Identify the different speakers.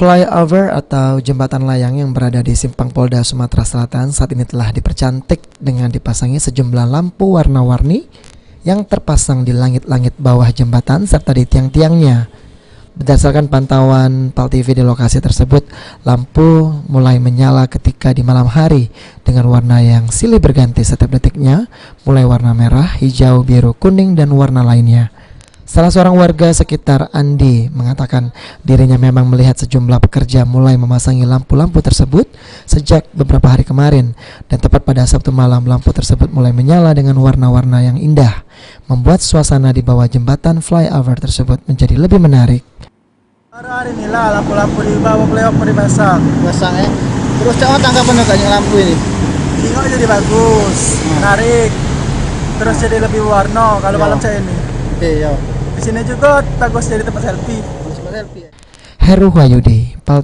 Speaker 1: Flyover atau jembatan layang yang berada di Simpang Polda Sumatera Selatan saat ini telah dipercantik dengan dipasangi sejumlah lampu warna-warni yang terpasang di langit-langit bawah jembatan serta di tiang-tiangnya. Berdasarkan pantauan PAL TV di lokasi tersebut, lampu mulai menyala ketika di malam hari dengan warna yang silih berganti setiap detiknya, mulai warna merah, hijau, biru, kuning, dan warna lainnya. Salah seorang warga sekitar, Andi, mengatakan dirinya memang melihat sejumlah pekerja mulai memasangi lampu-lampu tersebut sejak beberapa hari kemarin, dan tepat pada Sabtu malam lampu tersebut mulai menyala dengan warna-warna yang indah, membuat suasana di bawah jembatan flyover tersebut menjadi lebih menarik.
Speaker 2: Baru hari ini lah lampu-lampu di bawah flyover dipasang.
Speaker 3: Pasang ya. Terus coba tanggapan dengan lampu ini?
Speaker 2: Tengok jadi bagus, menarik. Terus jadi lebih warna kalau malam saya ini.
Speaker 3: Oke, ya.
Speaker 2: Di sini juga bagus jadi tempat selfie.
Speaker 3: Selfie ya.
Speaker 1: Heru Wahyudi, PAL